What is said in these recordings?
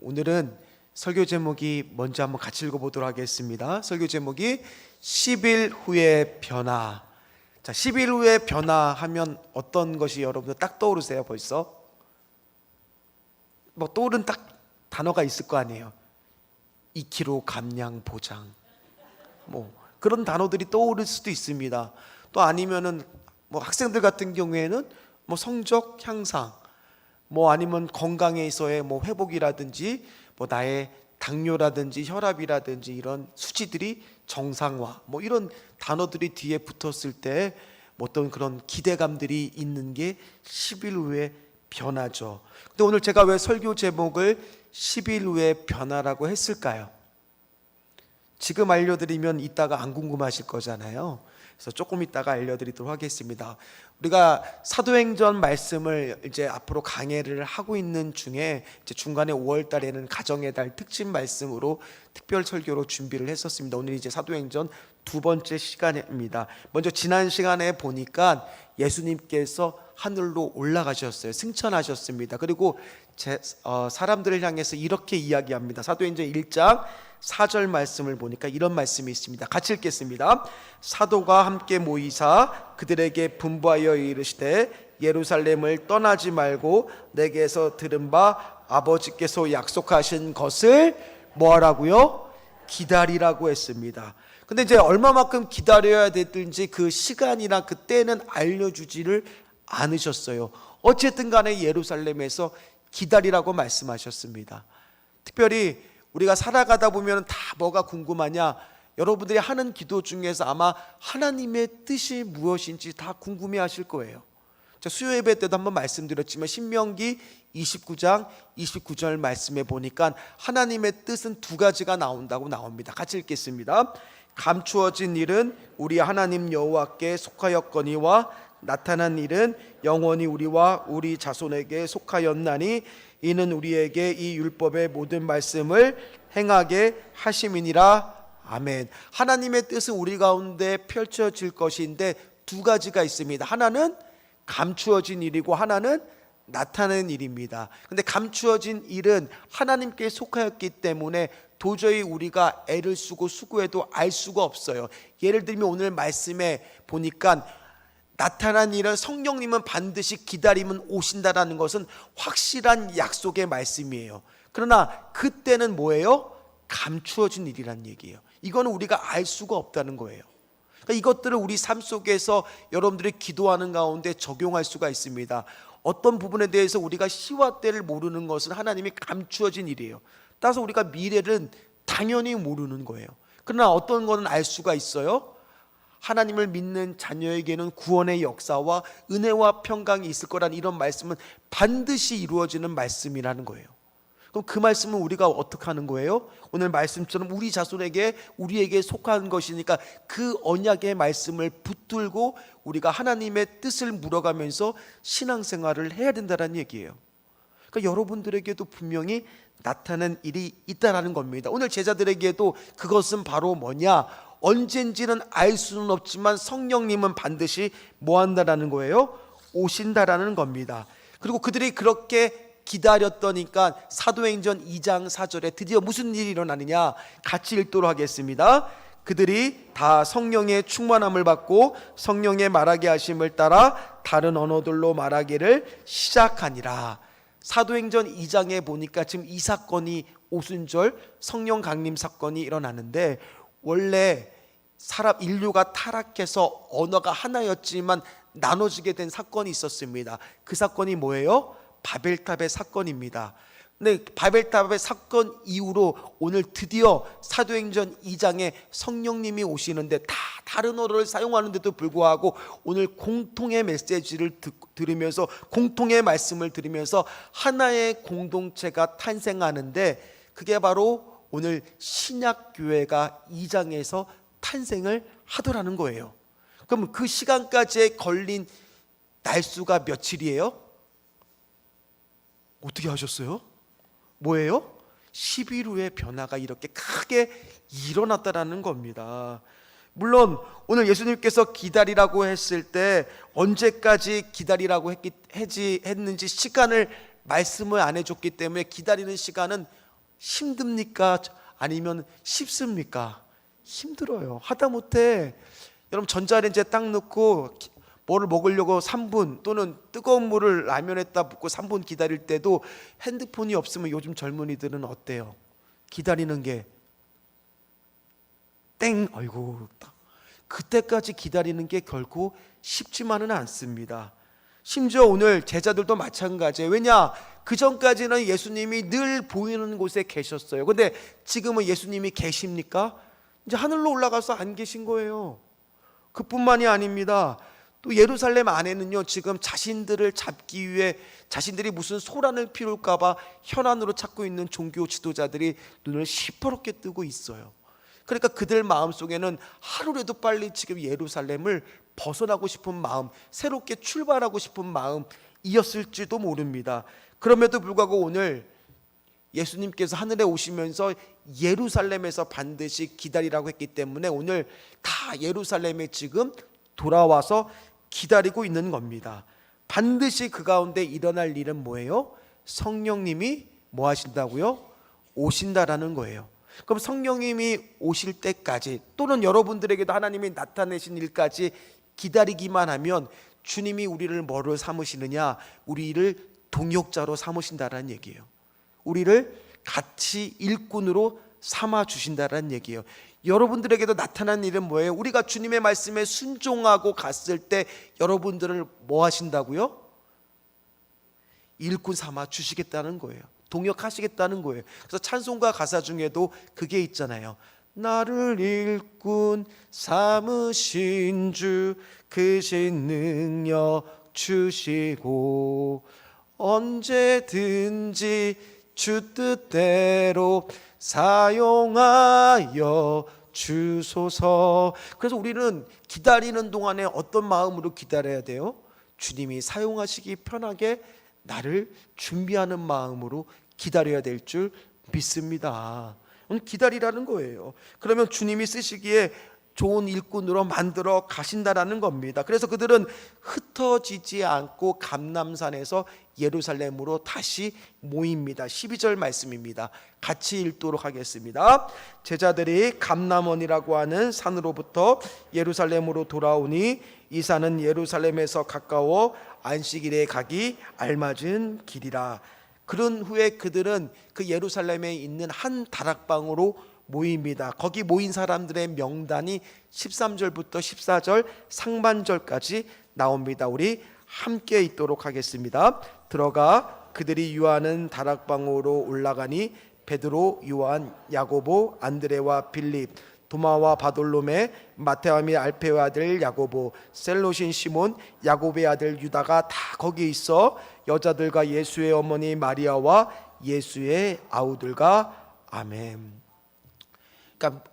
오늘은 설교 제목이 먼저 한번 같이 읽어보도록 하겠습니다. 설교 제목이 10일 후의 변화. 자, 10일 후의 변화 하면 어떤 것이 여러분들 딱 떠오르세요? 벌써? 뭐 떠오른 딱 단어가 있을 거 아니에요. 2kg 감량 보장, 뭐 그런 단어들이 떠오를 수도 있습니다. 또 아니면은 뭐 학생들 같은 경우에는 뭐 성적 향상, 뭐 아니면 건강에서의 뭐 회복이라든지, 뭐 나의 당뇨라든지 혈압이라든지 이런 수치들이 정상화, 뭐 이런 단어들이 뒤에 붙었을 때 어떤 그런 기대감들이 있는 게 10일 후의 변화죠. 근데 오늘 제가 왜 설교 제목을 10일 후의 변화라고 했을까요? 지금 알려드리면 이따가 안 궁금하실 거잖아요. 그래서 조금 이따가 알려드리도록 하겠습니다. 우리가 사도행전 말씀을 이제 앞으로 강해를 하고 있는 중에 이제 중간에 5월 달에는 가정의 달 특집 말씀으로 특별 설교로 준비를 했었습니다. 오늘 이제 사도행전 두 번째 시간입니다. 먼저 지난 시간에 보니까 예수님께서 하늘로 올라가셨어요. 승천하셨습니다. 그리고 사람들을 향해서 이렇게 이야기합니다. 사도행전 1장 4절 말씀을 보니까 이런 말씀이 있습니다. 같이 읽겠습니다. 사도가 함께 모이사 그들에게 분부하여 이르시되 예루살렘을 떠나지 말고 내게서 들은 바 아버지께서 약속하신 것을 뭐하라고요? 기다리라고 했습니다. 근데 이제 얼마만큼 기다려야 되든지 그 시간이나 그 때는 알려주지를 않으셨어요. 어쨌든 간에 예루살렘에서 기다리라고 말씀하셨습니다. 특별히 우리가 살아가다 보면 다 뭐가 궁금하냐? 여러분들이 하는 기도 중에서 아마 하나님의 뜻이 무엇인지 다 궁금해 하실 거예요. 수요 예배 때도 한번 말씀드렸지만 신명기 29장 29절 말씀에 보니까 하나님의 뜻은 두 가지가 나옵니다. 같이 읽겠습니다. 감추어진 일은 우리 하나님 여호와께 속하였거니와 나타난 일은 영원히 우리와 우리 자손에게 속하였나니 이는 우리에게 이 율법의 모든 말씀을 행하게 하심이니라. 아멘. 하나님의 뜻은 우리 가운데 펼쳐질 것인데 두 가지가 있습니다. 하나는 감추어진 일이고 하나는 나타낸 일입니다. 근데 감추어진 일은 하나님께 속하였기 때문에 도저히 우리가 애를 쓰고 수고해도 알 수가 없어요. 예를 들면 오늘 말씀에 보니까 나타난 일은 성령님은 반드시 기다리면 오신다라는 것은 확실한 약속의 말씀이에요. 그러나 그때는 뭐예요? 감추어진 일이란 얘기예요. 이거는 우리가 알 수가 없다는 거예요. 그러니까 이것들을 우리 삶 속에서 여러분들이 기도하는 가운데 적용할 수가 있습니다. 어떤 부분에 대해서 우리가 시와 때를 모르는 것은 하나님이 감추어진 일이에요. 따라서 우리가 미래는 당연히 모르는 거예요. 그러나 어떤 거는 알 수가 있어요. 하나님을 믿는 자녀에게는 구원의 역사와 은혜와 평강이 있을 거라는 이런 말씀은 반드시 이루어지는 말씀이라는 거예요. 그럼 그 말씀은 우리가 어떻게 하는 거예요? 오늘 말씀처럼 우리 자손에게 우리에게 속한 것이니까 그 언약의 말씀을 붙들고 우리가 하나님의 뜻을 물어가면서 신앙생활을 해야 된다는 얘기예요. 그러니까 여러분들에게도 분명히 나타난 일이 있다라는 겁니다. 오늘 제자들에게도 그것은 바로 뭐냐? 언젠지는 알 수는 없지만 성령님은 반드시 뭐 한다라는 거예요? 오신다라는 겁니다. 그리고 그들이 그렇게 기다렸더니까 사도행전 2장 4절에 드디어 무슨 일이 일어나느냐? 같이 읽도록 하겠습니다. 그들이 다 성령의 충만함을 받고 성령의 말하게 하심을 따라 다른 언어들로 말하기를 시작하니라. 사도행전 2장에 보니까 지금 이 사건이 오순절 성령 강림 사건이 일어나는데, 원래 인류가 타락해서 언어가 하나였지만 나눠지게 된 사건이 있었습니다. 그 사건이 뭐예요? 바벨탑의 사건입니다. 근데 바벨탑의 사건 이후로 오늘 드디어 사도행전 2장에 성령님이 오시는데 다 다른 언어를 사용하는데도 불구하고 오늘 공통의 메시지를 들으면서, 공통의 말씀을 들으면서 하나의 공동체가 탄생하는데, 그게 바로 오늘 신약교회가 2장에서 탄생을 하더라는 거예요. 그럼 그 시간까지에 걸린 날수가 며칠이에요? 어떻게 하셨어요? 뭐예요? 10일 후의 변화가 이렇게 크게 일어났다라는 겁니다. 물론 오늘 예수님께서 기다리라고 했을 때 언제까지 기다리라고 했는지 시간을 말씀을 안 해줬기 때문에 기다리는 시간은 힘듭니까? 아니면 쉽습니까? 힘들어요. 하다못해 여러분 전자레인지에 딱 넣고 뭐를 먹으려고 3분 또는 뜨거운 물을 라면에다 붓고 3분 기다릴 때도 핸드폰이 없으면 요즘 젊은이들은 어때요? 기다리는 게 땡! 아이고, 그때까지 기다리는 게 결코 쉽지만은 않습니다. 심지어 오늘 제자들도 마찬가지예요. 왜냐? 그 전까지는 예수님이 늘 보이는 곳에 계셨어요. 근데 지금은 예수님이 계십니까? 이제 하늘로 올라가서 안 계신 거예요. 그뿐만이 아닙니다. 또 예루살렘 안에는요, 지금 자신들을 잡기 위해 자신들이 무슨 소란을 피울까 봐 현안으로 찾고 있는 종교 지도자들이 눈을 시퍼렇게 뜨고 있어요. 그러니까 그들 마음속에는 하루라도 빨리 지금 예루살렘을 벗어나고 싶은 마음, 새롭게 출발하고 싶은 마음이었을지도 모릅니다. 그럼에도 불구하고 오늘 예수님께서 하늘에 오시면서 예루살렘에서 반드시 기다리라고 했기 때문에 오늘 다 예루살렘에 지금 돌아와서 기다리고 있는 겁니다. 반드시 그 가운데 일어날 일은 뭐예요? 성령님이 뭐 하신다고요? 오신다라는 거예요. 그럼 성령님이 오실 때까지 또는 여러분들에게도 하나님이 나타내신 일까지 기다리기만 하면 주님이 우리를 뭐로 삼으시느냐? 우리를 동역자로 삼으신다라는 얘기예요. 우리를 같이 일꾼으로 삼아 주신다라는 얘기예요. 여러분들에게도 나타난 일은 뭐예요? 우리가 주님의 말씀에 순종하고 갔을 때 여러분들을 뭐 하신다고요? 일꾼 삼아 주시겠다는 거예요. 동역하시겠다는 거예요. 그래서 찬송가 가사 중에도 그게 있잖아요. 나를 일꾼 삼으신 주 크신 능력 주시고 언제든지 주 뜻대로 사용하여 주소서. 그래서 우리는 기다리는 동안에 어떤 마음으로 기다려야 돼요? 주님이 사용하시기 편하게 나를 준비하는 마음으로 기다려야 될 줄 믿습니다. 기다리라는 거예요. 그러면 주님이 쓰시기에 좋은 일꾼으로 만들어 가신다라는 겁니다. 그래서 그들은 흩어지지 않고 감람산에서 예루살렘으로 다시 모입니다. 12절 말씀입니다. 같이 읽도록 하겠습니다. 제자들이 감람원이라고 하는 산으로부터 예루살렘으로 돌아오니 이 산은 예루살렘에서 가까워 안식일에 가기 알맞은 길이라. 그런 후에 그들은 그 예루살렘에 있는 한 다락방으로 모입니다. 거기 모인 사람들의 명단이 13절부터 14절 상반절까지 나옵니다. 우리 함께 읽도록 하겠습니다. 들어가 그들이 유하는 다락방으로 올라가니 베드로, 요한, 야고보, 안드레와 빌립, 도마와 바돌로메, 마테와 및 알페의 아들 야고보, 셀로신 시몬, 야고보의 아들 유다가 다 거기 있어 여자들과 예수의 어머니 마리아와 예수의 아우들과 아멘. 그러니까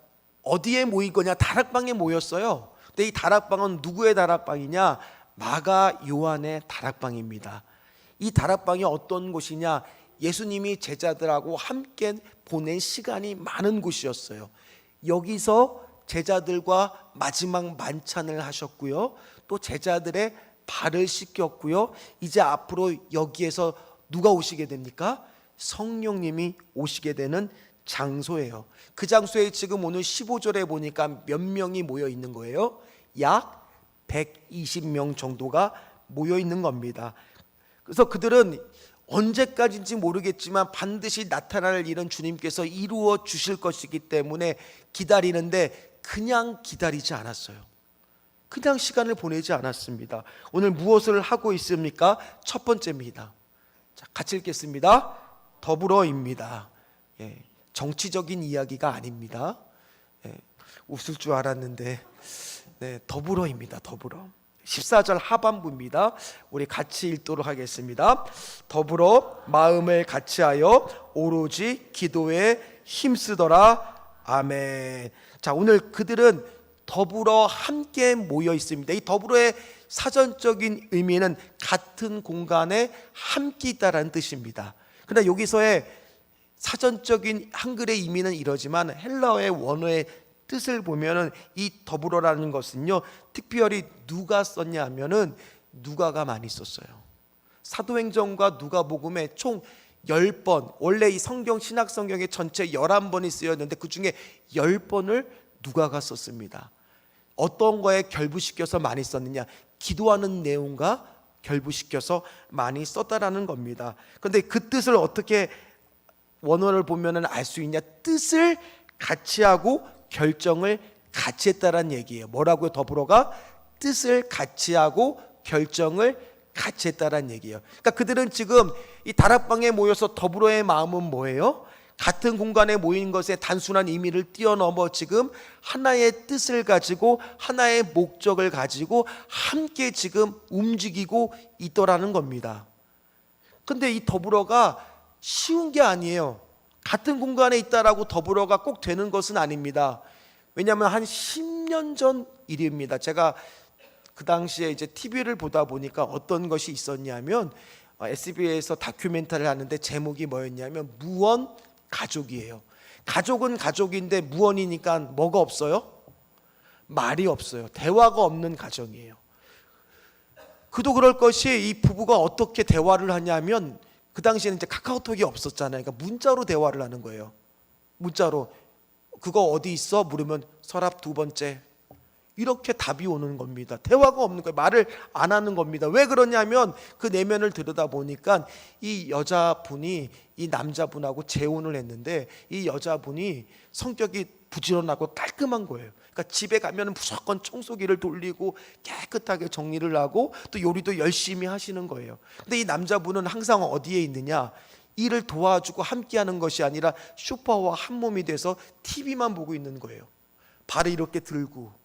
어디에 모인 거냐? 다락방에 모였어요. 근데 이 다락방은 누구의 다락방이냐? 마가 요한의 다락방입니다. 이 다락방이 어떤 곳이냐? 예수님이 제자들하고 함께 보낸 시간이 많은 곳이었어요. 여기서 제자들과 마지막 만찬을 하셨고요. 또 제자들의 발을 씻겼고요. 이제 앞으로 여기에서 누가 오시게 됩니까? 성령님이 오시게 되는 장소예요. 그 장소에 지금 오늘 15절에 보니까 몇 명이 모여 있는 거예요? 약 120명 정도가 모여 있는 겁니다. 그래서 그들은 언제까지인지 모르겠지만 반드시 나타날 일은 주님께서 이루어 주실 것이기 때문에 기다리는데 그냥 기다리지 않았어요. 그냥 시간을 보내지 않았습니다. 오늘 무엇을 하고 있습니까? 첫 번째입니다. 자, 같이 읽겠습니다. 더불어입니다. 예, 정치적인 이야기가 아닙니다. 예, 웃을 줄 알았는데 네, 더불어입니다. 더불어. 14절 하반부입니다. 우리 같이 읽도록 하겠습니다. 더불어 마음을 같이하여 오로지 기도에 힘쓰더라. 아멘. 자, 오늘 그들은 더불어 함께 모여 있습니다. 이 더불어의 사전적인 의미는 같은 공간에 함께 있다라는 뜻입니다. 그러나 여기서의 사전적인 한글의 의미는 이러지만 헬라어의 원어의 뜻을 보면은 이 더불어라는 것은요, 특별히 누가 썼냐 하면은 누가가 많이 썼어요. 사도행전과 누가복음에 총 10번, 원래 이 성경 신약 성경에 전체 11번이 쓰였는데 그 중에 10번을 누가가 썼습니다. 어떤 거에 결부시켜서 많이 썼느냐? 기도하는 내용과 결부시켜서 많이 썼다라는 겁니다. 그런데 그 뜻을 어떻게 원어를 보면은 알 수 있냐? 뜻을 같이 하고 결정을 같이 했다라는 얘기예요. 뭐라고요? 더불어가 뜻을 같이 하고 결정을 같이 했다라는 얘기예요. 그러니까 그들은 지금 이 다락방에 모여서 더불어의 마음은 뭐예요? 같은 공간에 모인 것의 단순한 의미를 뛰어넘어 지금 하나의 뜻을 가지고 하나의 목적을 가지고 함께 지금 움직이고 있더라는 겁니다. 근데 이 더불어가 쉬운 게 아니에요. 같은 공간에 있다라고 더불어가 꼭 되는 것은 아닙니다. 왜냐하면 한 10년 전 일입니다. 제가 그 당시에 이제 TV를 보다 보니까 어떤 것이 있었냐면 SBS에서 다큐멘터리를 하는데 제목이 뭐였냐면 무언 가족이에요. 가족은 가족인데 무언이니까 뭐가 없어요? 말이 없어요. 대화가 없는 가정이에요. 그도 그럴 것이 이 부부가 어떻게 대화를 하냐면 그 당시에는 이제 카카오톡이 없었잖아요. 그러니까 문자로 대화를 하는 거예요. 문자로 그거 어디 있어? 물으면 서랍 2번째. 이렇게 답이 오는 겁니다. 대화가 없는 거예요. 말을 안 하는 겁니다. 왜 그러냐면 그 내면을 들여다 보니까 이 여자분이 이 남자분하고 재혼을 했는데 이 여자분이 성격이 부지런하고 깔끔한 거예요. 그러니까 집에 가면 무조건 청소기를 돌리고 깨끗하게 정리를 하고 또 요리도 열심히 하시는 거예요. 근데 이 남자분은 항상 어디에 있느냐? 일을 도와주고 함께하는 것이 아니라 슈퍼와 한 몸이 돼서 TV만 보고 있는 거예요. 발을 이렇게 들고.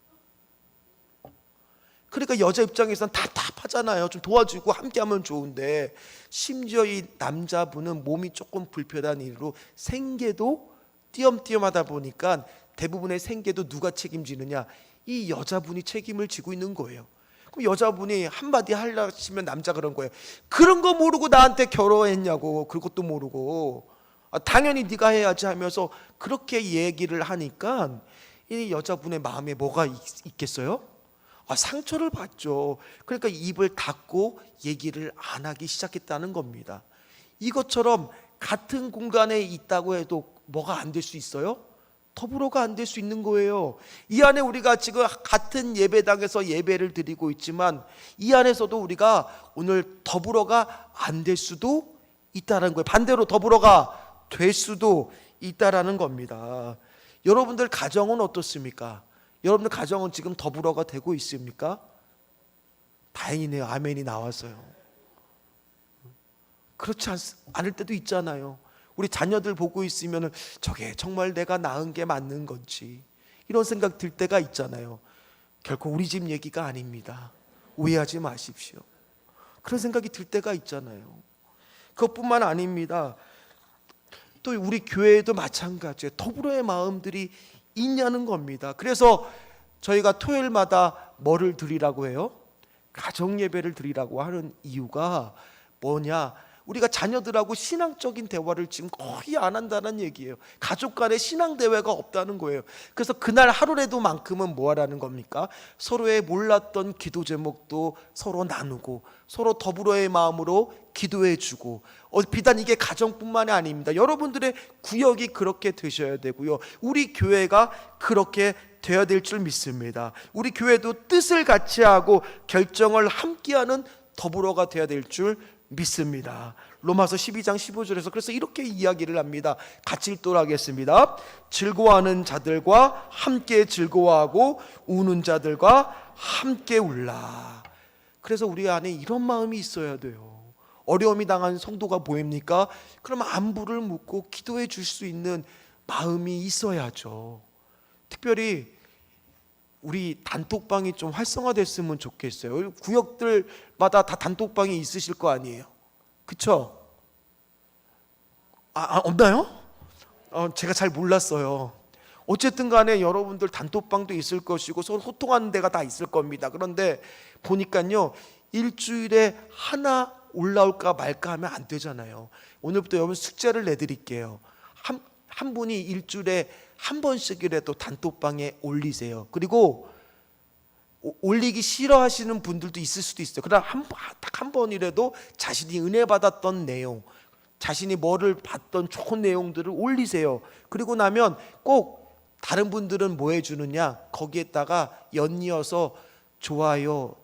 그러니까 여자 입장에서는 답답하잖아요. 좀 도와주고 함께하면 좋은데 심지어 이 남자분은 몸이 조금 불편한 일로 생계도 띄엄띄엄하다 보니까 대부분의 생계도 누가 책임지느냐? 이 여자분이 책임을 지고 있는 거예요. 그럼 여자분이 한마디 하려시면 남자가 그런 거예요. 그런 거 모르고 나한테 결혼했냐고. 그것도 모르고 당연히 네가 해야지 하면서 그렇게 얘기를 하니까 이 여자분의 마음에 뭐가 있겠어요? 상처를 받죠. 그러니까 입을 닫고 얘기를 안 하기 시작했다는 겁니다. 이것처럼 같은 공간에 있다고 해도 뭐가 안 될 수 있어요? 더불어가 안 될 수 있는 거예요. 이 안에 우리가 지금 같은 예배당에서 예배를 드리고 있지만 이 안에서도 우리가 오늘 더불어가 안 될 수도 있다는 거예요. 반대로 더불어가 될 수도 있다라는 겁니다. 여러분들 가정은 어떻습니까? 여러분들 가정은 지금 더불어가 되고 있습니까? 다행이네요. 아멘이 나왔어요. 그렇지 않을 때도 있잖아요. 우리 자녀들 보고 있으면 저게 정말 내가 낳은 게 맞는 건지 이런 생각 들 때가 있잖아요. 결코 우리 집 얘기가 아닙니다. 오해하지 마십시오. 그런 생각이 들 때가 있잖아요. 그것뿐만 아닙니다. 또 우리 교회에도 마찬가지예요. 더불어의 마음들이 있냐는 겁니다. 그래서 저희가 토요일마다 뭐를 드리라고 해요? 가정 예배를 드리라고 하는 이유가 뭐냐? 우리가 자녀들하고 신앙적인 대화를 지금 거의 안 한다는 얘기예요. 가족 간의 신앙 대화가 없다는 거예요. 그래서 그날 하루라도만큼은 뭐 하라는 겁니까? 서로의 몰랐던 기도 제목도 서로 나누고 서로 더불어의 마음으로 기도해 주고 비단 이게 가정뿐만이 아닙니다. 여러분들의 구역이 그렇게 되셔야 되고요. 우리 교회가 그렇게 되어야 될 줄 믿습니다. 우리 교회도 뜻을 같이 하고 결정을 함께하는 더불어가 되어야 될 줄 믿습니다. 로마서 12장 15절에서 그래서 이렇게 이야기를 합니다. 같이 읽도록 하겠습니다. 즐거워하는 자들과 함께 즐거워하고 우는 자들과 함께 울라. 그래서 우리 안에 이런 마음이 있어야 돼요. 어려움이 당한 성도가 보입니까? 그러면 안부를 묻고 기도해 줄 수 있는 마음이 있어야죠. 특별히 우리 단톡방이 좀 활성화됐으면 좋겠어요. 구역들마다 다 단톡방이 있으실 거 아니에요. 그쵸? 없나요? 제가 잘 몰랐어요. 어쨌든 간에 여러분들 단톡방도 있을 것이고 서로 소통하는 데가 다 있을 겁니다. 그런데 보니까요, 일주일에 하나 올라올까 말까 하면 안 되잖아요. 오늘부터 여러분 숙제를 내드릴게요. 한 분이 일주일에 한 번씩이라도 단톡방에 올리세요. 그리고 올리기 싫어하시는 분들도 있을 수도 있어요. 그러나 딱 한 번이라도 자신이 은혜 받았던 내용, 자신이 뭐를 봤던 좋은 내용들을 올리세요. 그리고 나면 꼭 다른 분들은 뭐 해주느냐, 거기에다가 연이어서 좋아요,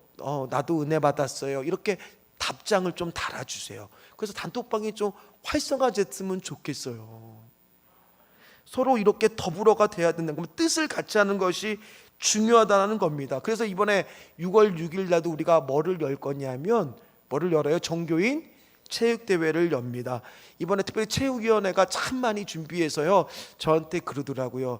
나도 은혜 받았어요, 이렇게 답장을 좀 달아주세요. 그래서 단톡방이 좀 활성화됐으면 좋겠어요. 서로 이렇게 더불어가 돼야 된다는 겁니다. 뜻을 같이 하는 것이 중요하다는 겁니다. 그래서 이번에 6월 6일 날도 우리가 뭐를 열 거냐면, 뭐를 열어요? 종교인 체육대회를 엽니다. 이번에 특별히 체육위원회가 참 많이 준비해서요, 저한테 그러더라고요.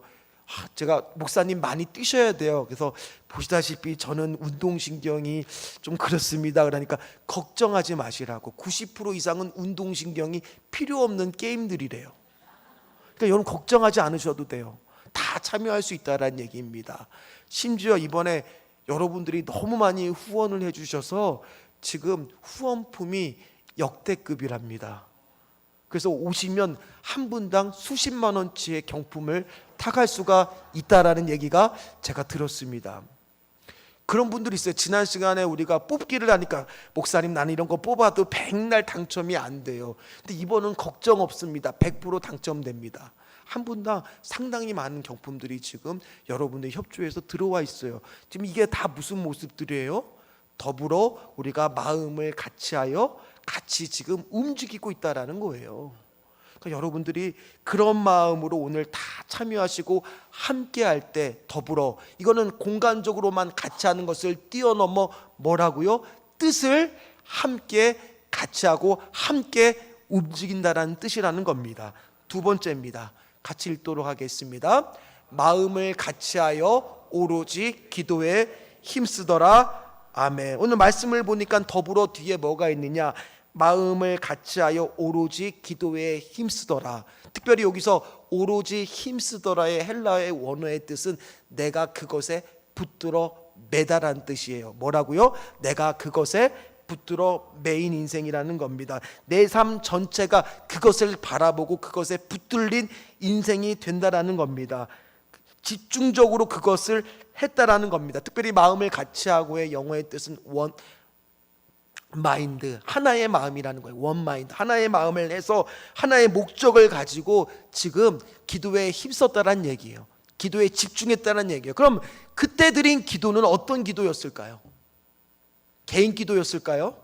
제가 목사님 많이 뛰셔야 돼요. 그래서 보시다시피 저는 운동신경이 좀 그렇습니다. 그러니까 걱정하지 마시라고. 90% 이상은 운동신경이 필요 없는 게임들이래요. 그러니까 여러분 걱정하지 않으셔도 돼요. 다 참여할 수 있다라는 얘기입니다. 심지어 이번에 여러분들이 너무 많이 후원을 해주셔서 지금 후원품이 역대급이랍니다. 그래서 오시면 한 분당 수십만 원치의 경품을 타갈 수가 있다라는 얘기가 제가 들었습니다. 그런 분들이 있어요. 지난 시간에 우리가 뽑기를 하니까, 목사님 나는 이런 거 뽑아도 백날 당첨이 안 돼요. 근데 이번은 걱정 없습니다. 100% 당첨됩니다. 한 분당 상당히 많은 경품들이 지금 여러분의 협조해서 들어와 있어요. 지금 이게 다 무슨 모습들이에요? 더불어 우리가 마음을 같이하여 같이 지금 움직이고 있다라는 거예요. 그러니까 여러분들이 그런 마음으로 오늘 다 참여하시고 함께 할 때 더불어, 이거는 공간적으로만 같이 하는 것을 뛰어넘어 뭐라고요? 뜻을 함께 같이 하고 함께 움직인다라는 뜻이라는 겁니다. 두 번째입니다. 같이 읽도록 하겠습니다. 마음을 같이하여 오로지 기도에 힘쓰더라. 아멘. 오늘 말씀을 보니까 더불어 뒤에 뭐가 있느냐? 마음을 같이하여 오로지 기도에 힘쓰더라. 특별히 여기서 오로지 힘쓰더라의 헬라어의 원어의 뜻은 내가 그것에 붙들어 매달한 뜻이에요. 뭐라고요? 내가 그것에 붙들어 매인 인생이라는 겁니다. 내 삶 전체가 그것을 바라보고 그것에 붙들린 인생이 된다라는 겁니다. 집중적으로 그것을 했다라는 겁니다. 특별히 마음을 같이하고의 영어의 뜻은 원 마인드, 하나의 마음이라는 거예요. 원 마인드, 하나의 마음을 해서 하나의 목적을 가지고 지금 기도에 힘썼다는 얘기예요. 기도에 집중했다는 얘기예요. 그럼 그때 드린 기도는 어떤 기도였을까요? 개인 기도였을까요?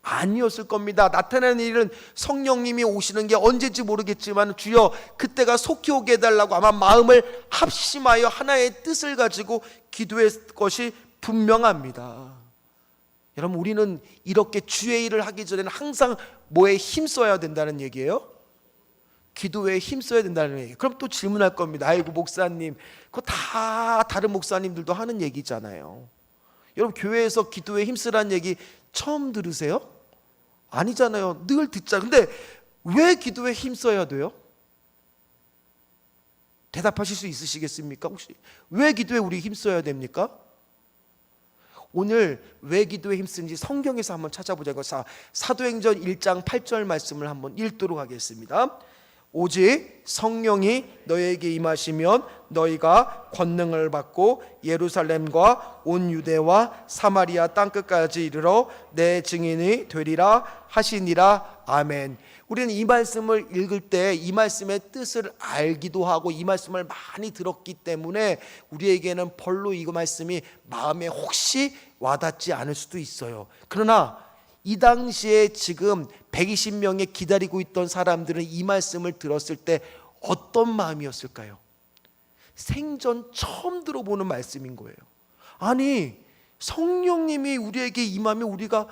아니었을 겁니다. 나타나는 일은 성령님이 오시는 게 언제인지 모르겠지만, 주여 그때가 속히 오게 해달라고 아마 마음을 합심하여 하나의 뜻을 가지고 기도했을 것이 분명합니다. 여러분, 우리는 이렇게 주의 일을 하기 전에는 항상 뭐에 힘써야 된다는 얘기예요? 기도에 힘써야 된다는 얘기예요. 그럼 또 질문할 겁니다. 아이고 목사님, 그거 다 다른 목사님들도 하는 얘기잖아요. 여러분, 교회에서 기도에 힘쓰라는 얘기 처음 들으세요? 아니잖아요. 늘 듣자. 근데 왜 기도에 힘써야 돼요? 대답하실 수 있으시겠습니까? 혹시 왜 기도에 우리 힘써야 됩니까? 오늘 왜 기도에 힘쓰는지 성경에서 한번 찾아보자고요. 사도행전 1장 8절 말씀을 한번 읽도록 하겠습니다. 오직 성령이 너희에게 임하시면 너희가 권능을 받고 예루살렘과 온 유대와 사마리아 땅끝까지 이르러 내 증인이 되리라 하시니라. 아멘. 우리는 이 말씀을 읽을 때 이 말씀의 뜻을 알기도 하고 이 말씀을 많이 들었기 때문에 우리에게는 별로 이 말씀이 마음에 혹시 와닿지 않을 수도 있어요. 그러나 이 당시에 지금 120명에 기다리고 있던 사람들은 이 말씀을 들었을 때 어떤 마음이었을까요? 생전 처음 들어보는 말씀인 거예요. 아니, 성령님이 우리에게 임하면 우리가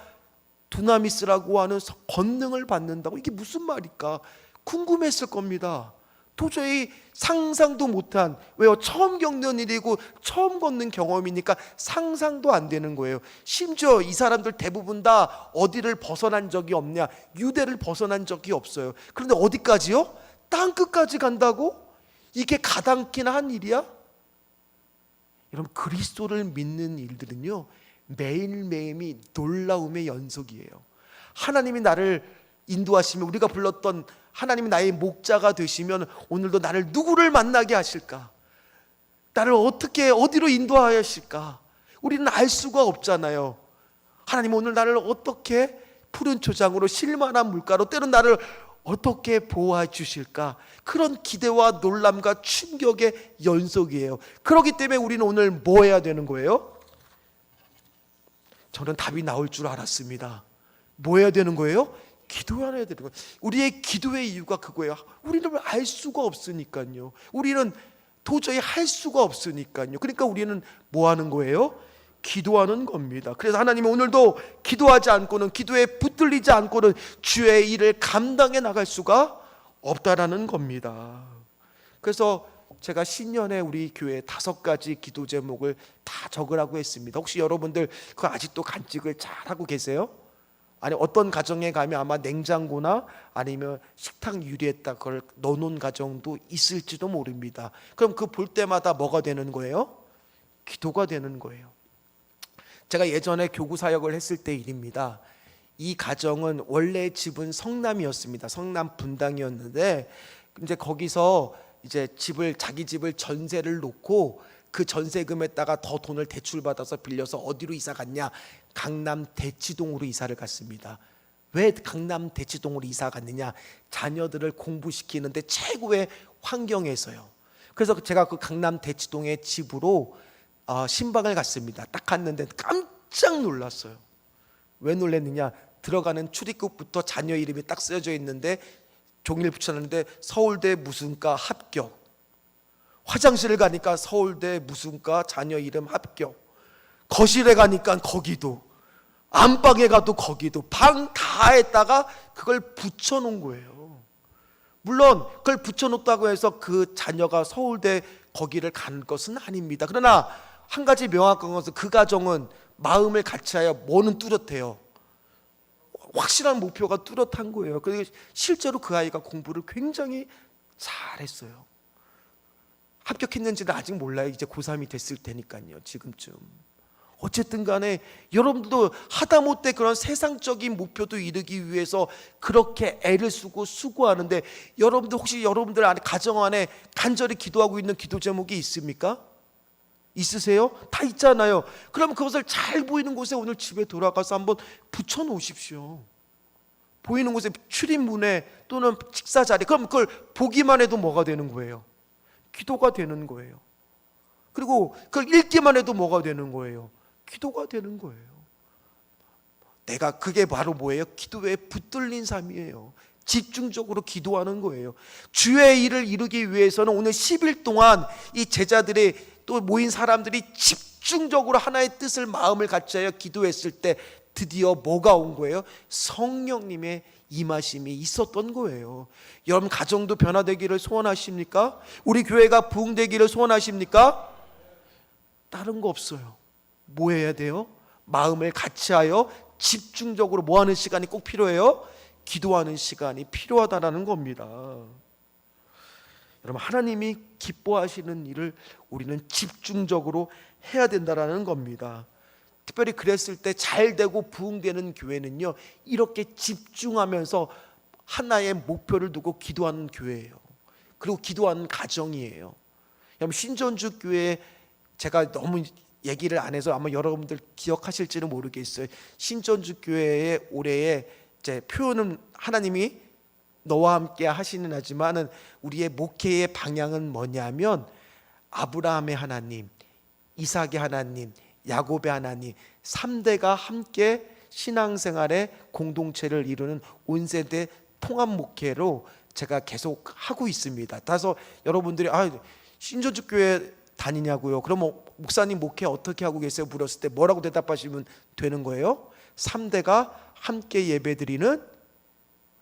두나미스라고 하는 권능을 받는다고, 이게 무슨 말일까 궁금했을 겁니다. 도저히 상상도 못한, 왜요? 처음 겪는 일이고 처음 걷는 경험이니까 상상도 안 되는 거예요. 심지어 이 사람들 대부분 다 어디를 벗어난 적이 없냐? 유대를 벗어난 적이 없어요. 그런데 어디까지요? 땅끝까지 간다고? 이게 가당키나 한 일이야? 여러분, 그리스도를 믿는 일들은요, 매일매일이 놀라움의 연속이에요. 하나님이 나를 인도하시면, 우리가 불렀던 하나님이 나의 목자가 되시면 오늘도 나를 누구를 만나게 하실까? 나를 어떻게 어디로 인도하실까? 우리는 알 수가 없잖아요. 하나님 오늘 나를 어떻게 푸른 초장으로 실만한 물가로, 때론 나를 어떻게 보호해 주실까? 그런 기대와 놀람과 충격의 연속이에요. 그렇기 때문에 우리는 오늘 뭐 해야 되는 거예요? 저는 답이 나올 줄 알았습니다. 뭐 해야 되는 거예요? 기도해야 되는 거예요. 우리의 기도의 이유가 그거예요. 우리는 알 수가 없으니까요. 우리는 도저히 할 수가 없으니까요. 그러니까 우리는 뭐 하는 거예요? 기도하는 겁니다. 그래서 하나님은 오늘도 기도하지 않고는, 기도에 붙들리지 않고는 주의 일을 감당해 나갈 수가 없다라는 겁니다. 그래서 제가 신년에 우리 교회 5가지 기도 제목을 다 적으라고 했습니다. 혹시 여러분들 그거 아직도 간직을 잘 하고 계세요? 아니, 어떤 가정에 가면 아마 냉장고나 아니면 식탁 유리에다 그걸 넣어놓은 가정도 있을지도 모릅니다. 그럼 그 볼 때마다 뭐가 되는 거예요? 기도가 되는 거예요. 제가 예전에 교구 사역을 했을 때 일입니다. 이 가정은 원래 집은 성남이었습니다. 성남 분당이었는데 이제 거기서 이제 자기 집을 전세를 놓고 그 전세금에다가 더 돈을 대출받아서 빌려서 어디로 이사 갔냐? 강남 대치동으로 이사를 갔습니다. 왜 강남 대치동으로 이사 갔느냐? 자녀들을 공부시키는데 최고의 환경에서요. 그래서 제가 그 강남 대치동의 집으로 신방을 갔습니다. 딱 갔는데 깜짝 놀랐어요. 왜 놀랐느냐? 들어가는 출입구부터 자녀 이름이 딱 쓰여져 있는데 종이를 붙여놨는데 서울대 무슨과 합격, 화장실을 가니까 서울대 무슨과 자녀 이름 합격, 거실에 가니까 거기도, 안방에 가도 거기도, 방 다에다가 그걸 붙여놓은 거예요. 물론 그걸 붙여놓았다고 해서 그 자녀가 서울대 거기를 간 것은 아닙니다. 그러나 한 가지 명확한 것은 그 가정은 마음을 같이하여 뭐는 뚜렷해요. 확실한 목표가 뚜렷한 거예요. 그리고 실제로 그 아이가 공부를 굉장히 잘했어요. 합격했는지는 아직 몰라요. 이제 고3이 됐을 테니까요. 지금쯤. 어쨌든 간에 여러분들도 하다못해 그런 세상적인 목표도 이루기 위해서 그렇게 애를 쓰고 수고하는데, 여러분들 혹시 여러분들 안에 가정 안에 간절히 기도하고 있는 기도 제목이 있습니까? 있으세요? 다 있잖아요. 그럼 그것을 잘 보이는 곳에 오늘 집에 돌아가서 한번 붙여 놓으십시오. 보이는 곳에 출입문에 또는 식사 자리, 그럼 그걸 보기만 해도 뭐가 되는 거예요? 기도가 되는 거예요. 그리고 그걸 읽기만 해도 뭐가 되는 거예요? 기도가 되는 거예요. 그게 바로 뭐예요? 기도에 붙들린 삶이에요. 집중적으로 기도하는 거예요. 주의 일을 이루기 위해서는 오늘 10일 동안 이 제자들의 또 모인 사람들이 집중적으로 하나의 뜻을, 마음을 같이하여 기도했을 때 드디어 뭐가 온 거예요? 성령님의 임하심이 있었던 거예요. 여러분 가정도 변화되기를 소원하십니까? 우리 교회가 부흥되기를 소원하십니까? 다른 거 없어요. 뭐 해야 돼요? 마음을 같이하여 집중적으로 뭐 하는 시간이 꼭 필요해요? 기도하는 시간이 필요하다라는 겁니다. 여러분, 하나님이 기뻐하시는 일을 우리는 집중적으로 해야 된다라는 겁니다. 특별히 그랬을 때 잘되고 부흥되는 교회는요, 이렇게 집중하면서 하나의 목표를 두고 기도하는 교회예요. 그리고 기도하는 가정이에요. 여러분, 신전주 교회 제가 너무 얘기를 안 해서 아마 여러분들 기억하실지는 모르겠어요. 신전주 교회의 올해의 이제 표현은 하나님이 너와 함께 하시는 하지만은 우리의 목회의 방향은 뭐냐면 아브라함의 하나님, 이삭의 하나님, 야곱의 하나님 3대가 함께 신앙생활의 공동체를 이루는 온세대 통합 목회로 제가 계속 하고 있습니다. 따라서 여러분들이 신전주 교회 다니냐고요? 그럼 목사님 목회 어떻게 하고 계세요? 물었을 때 뭐라고 대답하시면 되는 거예요? 3대가 함께 예배드리는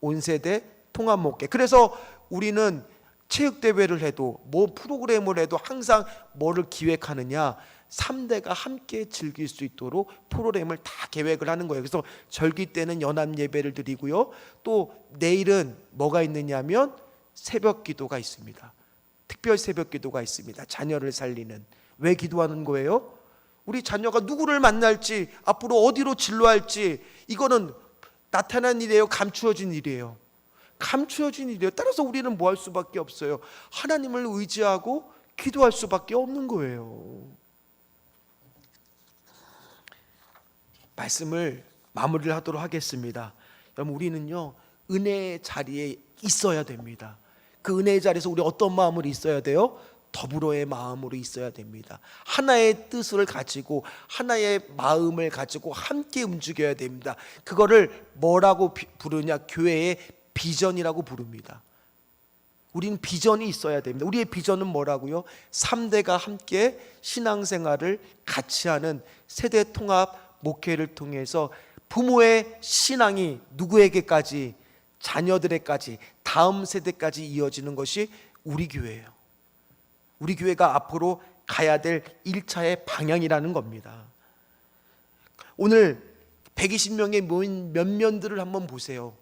온세대 통합 목회. 그래서 우리는 체육대회를 해도 뭐 프로그램을 해도 항상 뭐를 기획하느냐, 3대가 함께 즐길 수 있도록 프로그램을 다 계획을 하는 거예요. 그래서 절기 때는 연합 예배를 드리고요, 또 내일은 뭐가 있느냐면 새벽 기도가 있습니다. 특별 새벽 기도가 있습니다. 자녀를 살리는. 왜 기도하는 거예요? 우리 자녀가 누구를 만날지, 앞으로 어디로 진로할지, 이거는 나타난 일이에요? 감추어진 일이에요? 감추어진 일이에요. 따라서 우리는 뭐 할 수밖에 없어요? 하나님을 의지하고 기도할 수밖에 없는 거예요. 말씀을 마무리를 하도록 하겠습니다. 여러분, 우리는요 은혜의 자리에 있어야 됩니다. 그 은혜의 자리에서 우리 어떤 마음으로 있어야 돼요? 더불어의 마음으로 있어야 됩니다. 하나의 뜻을 가지고 하나의 마음을 가지고 함께 움직여야 됩니다. 그거를 뭐라고 부르냐? 교회의 비전이라고 부릅니다. 우리는 비전이 있어야 됩니다. 우리의 비전은 뭐라고요? 3대가 함께 신앙생활을 같이 하는 세대 통합 목회를 통해서 부모의 신앙이 누구에게까지, 자녀들에까지, 다음 세대까지 이어지는 것이 우리 교회예요. 우리 교회가 앞으로 가야 될 1차의 방향이라는 겁니다. 오늘 120명의 모인 면면들을 한번 보세요.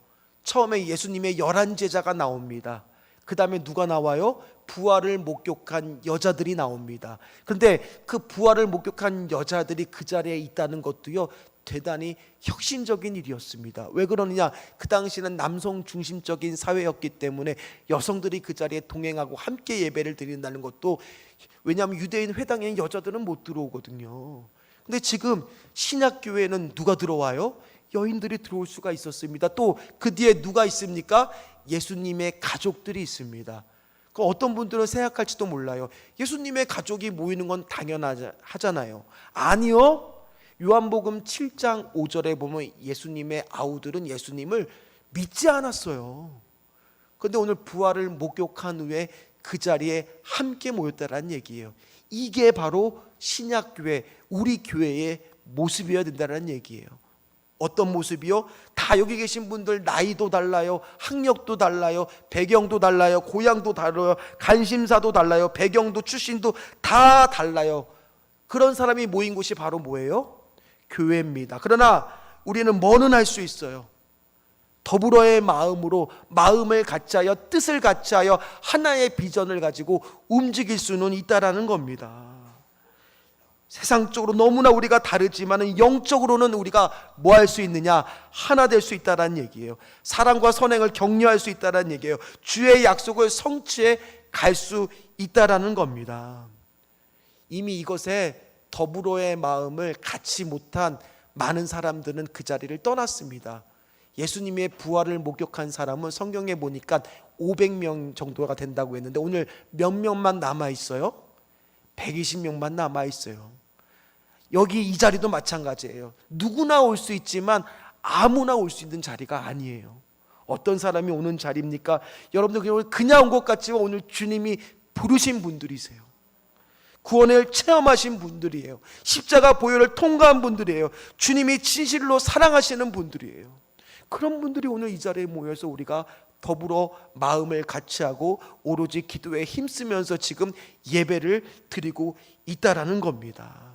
처음에 예수님의 11제자가 나옵니다. 그 다음에 누가 나와요? 부활을 목격한 여자들이 나옵니다. 그런데 그 부활을 목격한 여자들이 그 자리에 있다는 것도요, 대단히 혁신적인 일이었습니다. 왜 그러느냐? 그 당시는 남성 중심적인 사회였기 때문에 여성들이 그 자리에 동행하고 함께 예배를 드린다는 것도, 왜냐하면 유대인 회당에는 여자들은 못 들어오거든요. 근데 지금 신약교회는 누가 들어와요? 여인들이 들어올 수가 있었습니다. 또 그 뒤에 누가 있습니까? 예수님의 가족들이 있습니다. 어떤 분들은 생각할지도 몰라요. 예수님의 가족이 모이는 건 당연하잖아요. 아니요. 요한복음 7장 5절에 보면 예수님의 아우들은 예수님을 믿지 않았어요. 그런데 오늘 부활을 목격한 후에 그 자리에 함께 모였다라는 얘기예요. 이게 바로 신약교회, 우리 교회의 모습이어야 된다는 얘기예요. 어떤 모습이요? 다 여기 계신 분들 나이도 달라요, 학력도 달라요, 배경도 달라요, 고향도 달라요, 관심사도 달라요, 배경도 출신도 다 달라요. 그런 사람이 모인 곳이 바로 뭐예요? 교회입니다. 그러나 우리는 뭐는 할 수 있어요? 더불어의 마음으로 마음을 같이 하여 뜻을 같이 하여 하나의 비전을 가지고 움직일 수는 있다라는 겁니다. 세상적으로 너무나 우리가 다르지만 영적으로는 우리가 뭐 할 수 있느냐? 하나 될 수 있다는 얘기예요. 사랑과 선행을 격려할 수 있다는 얘기예요. 주의 약속을 성취해 갈 수 있다는 겁니다. 이미 이것에 더불어의 마음을 갖지 못한 많은 사람들은 그 자리를 떠났습니다. 예수님의 부활을 목격한 사람은 성경에 보니까 500명 정도가 된다고 했는데 오늘 몇 명만 남아있어요? 120명만 남아있어요. 여기 이 자리도 마찬가지예요. 누구나 올 수 있지만 아무나 올 수 있는 자리가 아니에요. 어떤 사람이 오는 자리입니까? 여러분들 그냥 온 것 같지만 오늘 주님이 부르신 분들이세요. 구원을 체험하신 분들이에요. 십자가 보혈을 통과한 분들이에요. 주님이 진실로 사랑하시는 분들이에요. 그런 분들이 오늘 이 자리에 모여서 우리가 더불어 마음을 같이 하고 오로지 기도에 힘쓰면서 지금 예배를 드리고 있다라는 겁니다.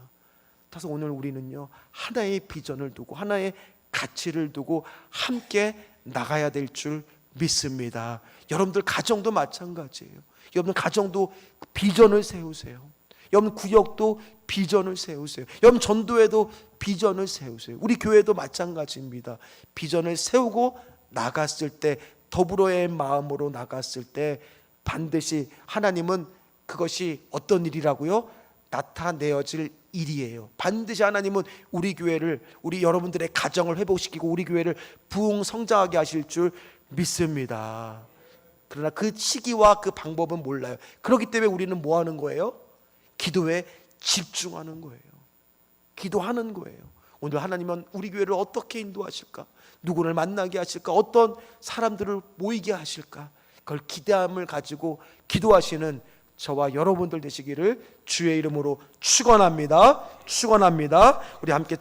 그래서 오늘 우리는요, 하나의 비전을 두고 하나의 가치를 두고 함께 나가야 될 줄 믿습니다. 여러분들 가정도 마찬가지예요. 여러분 가정도 비전을 세우세요. 여러분 구역도 비전을 세우세요. 여러분 전도회도 비전을 세우세요. 우리 교회도 마찬가지입니다. 비전을 세우고 나갔을 때, 더불어의 마음으로 나갔을 때 반드시 하나님은 그것이 어떤 일이라고요? 나타내어질 일이에요. 반드시 하나님은 우리 교회를, 우리 여러분들의 가정을 회복시키고 우리 교회를 부흥 성장하게 하실 줄 믿습니다. 그러나 그 시기와 그 방법은 몰라요. 그렇기 때문에 우리는 뭐 하는 거예요? 기도에 집중하는 거예요. 기도하는 거예요. 오늘 하나님은 우리 교회를 어떻게 인도하실까? 누구를 만나게 하실까? 어떤 사람들을 모이게 하실까? 그걸 기대함을 가지고 기도하시는 저와 여러분들 되시기를 주의 이름으로 축원합니다. 축원합니다. 우리 함께